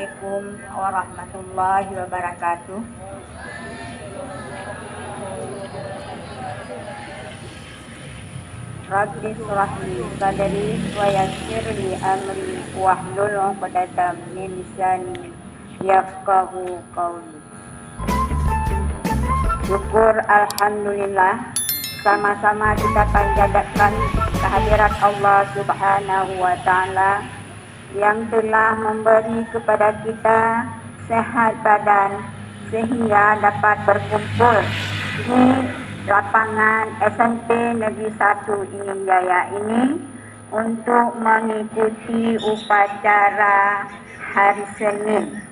Assalamualaikum warahmatullahi wabarakatuh. Rabbi shrah li sadri wa yassir li amri wahlul 'uqdatam min lisani yafqahu qawli. Syukur alhamdulillah, sama-sama kita panjatkan kehadirat Allah Subhanahu wa taala yang telah memberi kepada kita sehat badan sehingga dapat berkumpul di lapangan SMP Negeri 1 Ingen Jaya ini untuk mengikuti upacara hari Senin.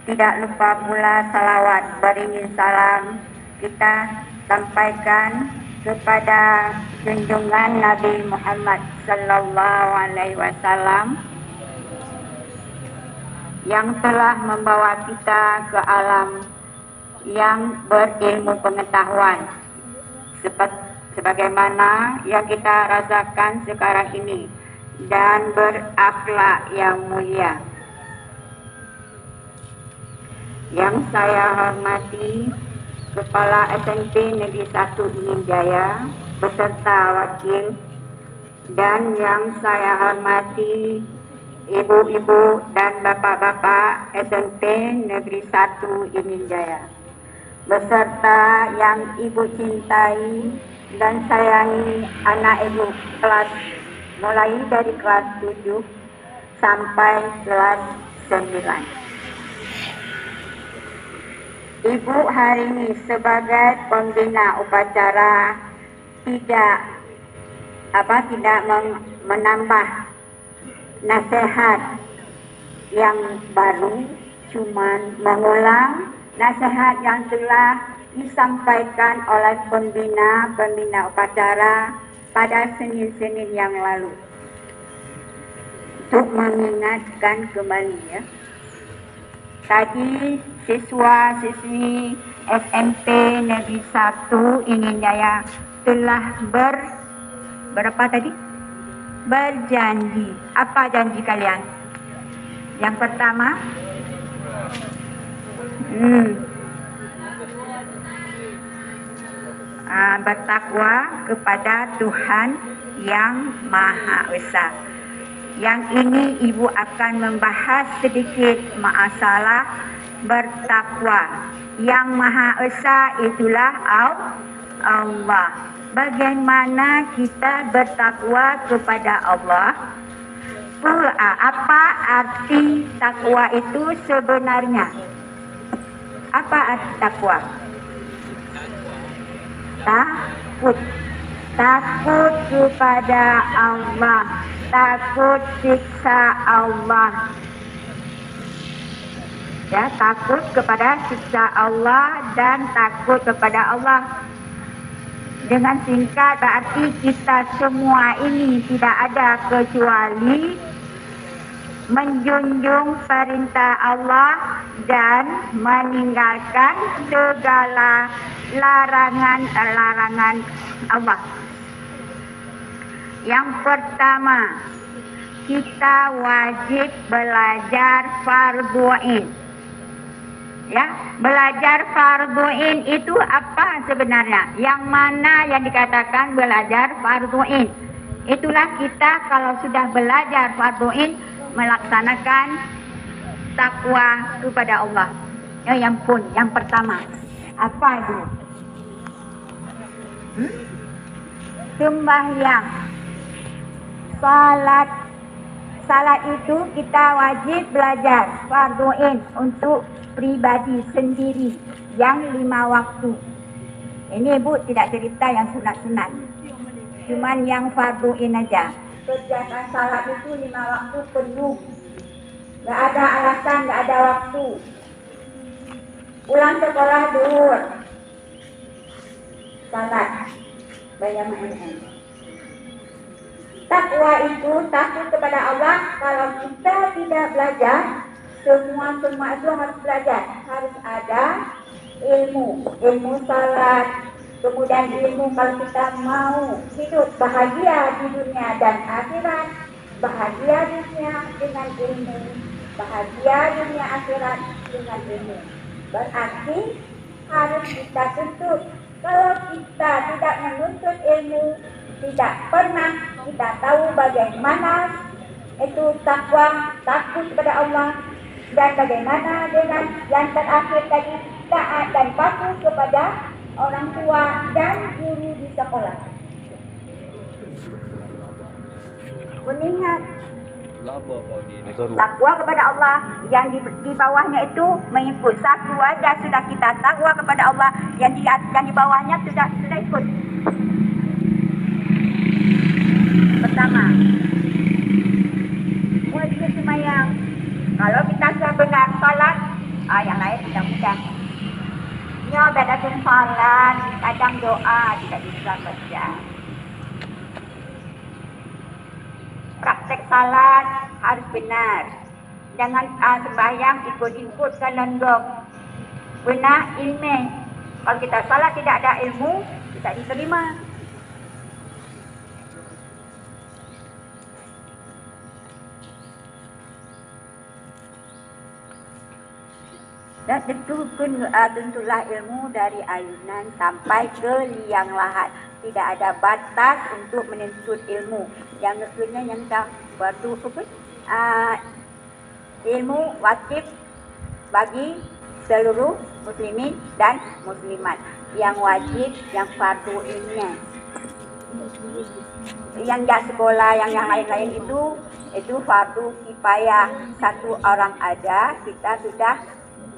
Tidak lupa pula salawat beriring salam kita sampaikan kepada junjungan Nabi Muhammad sallallahu alaihi wasallam yang telah membawa kita ke alam yang berilmu pengetahuan sebagaimana yang kita rasakan sekarang ini dan berakhlak yang mulia. Yang saya hormati Kepala SMP Negeri 1 Ingen Jaya beserta wakil, dan yang saya hormati ibu-ibu dan bapak-bapak SMP Negeri 1 Ingen Jaya beserta yang ibu cintai dan sayangi anak ibu kelas mulai dari kelas 7 sampai kelas 9. Ibu hari ini sebagai pembina upacara tidak menambah nasihat yang baru, cuman mengulang nasihat yang telah disampaikan oleh pembina upacara pada Senin-Senin yang lalu. Untuk mengingatkan kembali ya. Tadi siswa-siswi SMP Negeri 1 Ingen Jaya telah berjanji. Apa janji kalian? Yang pertama, bertakwa kepada Tuhan yang Maha Esa. Yang ini ibu akan membahas sedikit masalah bertakwa. Yang Maha Esa itulah Allah. Bagaimana kita bertakwa kepada Allah? Apa arti takwa itu sebenarnya? Apa arti takwa? Takut kepada Allah, takut siksa Allah. Ya, takut kepada siksa Allah dan takut kepada Allah. Dengan singkat berarti kita semua ini tidak ada kecuali menjunjung perintah Allah dan meninggalkan segala larangan Allah. Yang pertama, kita wajib belajar fardhu'in. Ya, belajar fardhu'in itu apa sebenarnya? Yang mana yang dikatakan belajar fardhu'in? Itulah kita kalau sudah belajar fardhu'in melaksanakan takwa kepada Allah. Yang pertama, apa itu? Sembahyang, salat itu kita wajib belajar fardhu'in untuk pribadi sendiri yang 5 waktu. Ini ibu tidak cerita yang sunat-sunat, cuman yang fardhu'in aja. Kerjakan salat itu 5 waktu penuh, gak ada alasan, gak ada waktu. Pulang sekolah duhur, salat, bayar main. Takwa itu takut kepada Allah. Kalau kita tidak belajar, semua itu harus belajar. Harus ada ilmu salat, kemudian ilmu kalau kita mau hidup bahagia di dunia dan akhirat, bahagia dunia dengan ilmu, bahagia dunia akhirat dengan ilmu. Berarti harus kita tuntut. Kalau kita tidak menuntut ilmu, tidak pernah kita tahu bagaimana itu takwa, takut kepada Allah, dan bagaimana dengan yang terakhir tadi, taat dan patuh kepada orang tua dan guru di sekolah. Mengingat takwa kepada Allah yang di bawahnya itu mengikut satu aja sudah kita takwa kepada Allah, yang di bawahnya sudah ikut. Pertama, wajib sembahyang. Kalau kita sudah benar salat, yang lain tidak mudah. Ya, bedakan salat, kadang doa tidak bisa baca. Praktek salat harus benar. Jangan sembahyang ikut-ikut kalendong. Benar ilmu. Kalau kita salat tidak ada ilmu, tidak diterima. Dan tentulah ilmu dari ayunan sampai ke liang lahat. Tidak ada batas untuk menuntut ilmu. Yang kedua yang dah batu ilmu wajib bagi seluruh muslimin dan muslimat. Yang wajib, yang fardu ilmiah. Yang tak sekolah, yang lain-lain itu fardu kifayah. Satu orang ada, kita sudah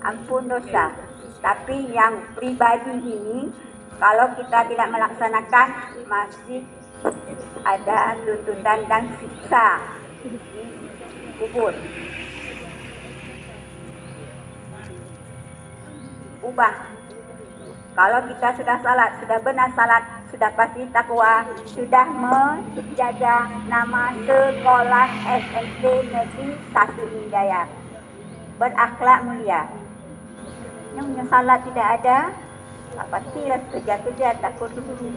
ampun dosa. Tapi yang pribadi ini, kalau kita tidak melaksanakan, masih ada tuntutan dan siksa di kubur. Ubah. Kalau kita sudah salat, sudah benar salat, sudah pasti takwa, sudah menjaga nama sekolah SMP Negeri 1 Hidayah, berakhlak mulia. Yang salat tidak ada, pastilah kerja-kerja takut dulu.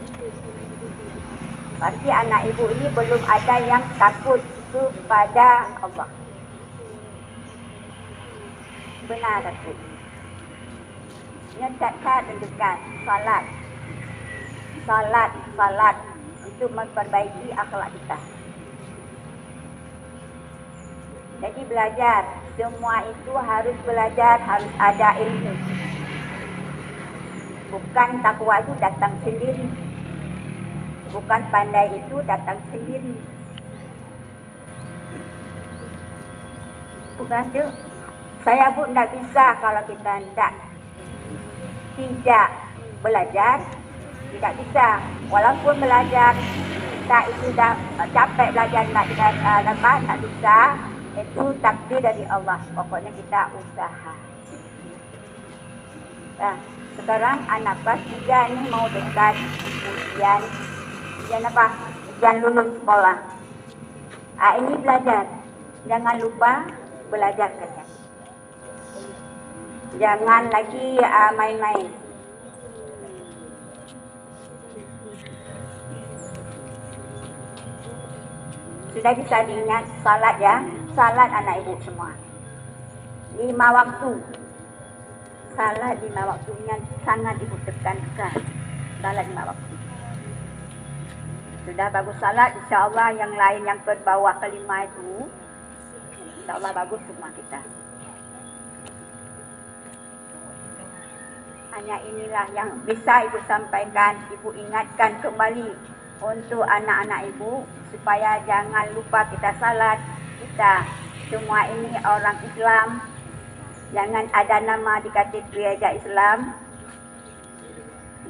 Pasti anak ibu ini belum ada yang takut kepada Allah. Benar takut. Yang tak tentukan salat untuk memperbaiki akhlak kita. Jadi belajar, semua itu harus belajar, harus ada ilmu. Bukan takwa itu datang sendiri. Bukan pandai itu datang sendiri. Bukan itu. Saya pun tidak bisa kalau kita tidak belajar, tidak bisa. Walaupun belajar, kita itu dah capek belajar, tak bisa. Itu takdir dari Allah. Pokoknya kita usaha. Nah, sekarang anak kelas 3 ini mau dekat ujian apa? Ujian lulus sekolah. Ini belajar. Jangan lupa belajar kerja. Jangan lagi main-main. Sudah bisa diingat salat ya. Salat anak ibu semua. 5 waktu. Salat 5 waktunya sangat ibu tekankan. Salat 5 waktu. Sudah bagus salat, insyaAllah yang lain yang ke bawah kelima itu, insyaAllah bagus semua kita. Hanya inilah yang bisa ibu sampaikan, ibu ingatkan kembali untuk anak-anak ibu, supaya jangan lupa kita salat. Kita semua ini orang Islam, jangan ada nama di KTP aja Islam.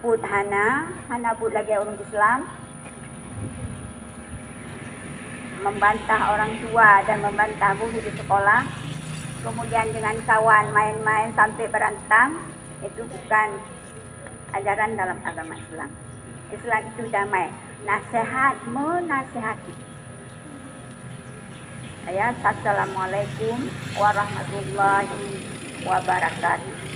But Hana but lagi orang Islam. Membantah orang tua dan membantah guru di sekolah, kemudian dengan kawan main-main sampai berantem, itu bukan ajaran dalam agama Islam. Islam itu damai, nasihat menasihati. Assalamualaikum warahmatullahi wabarakatuh.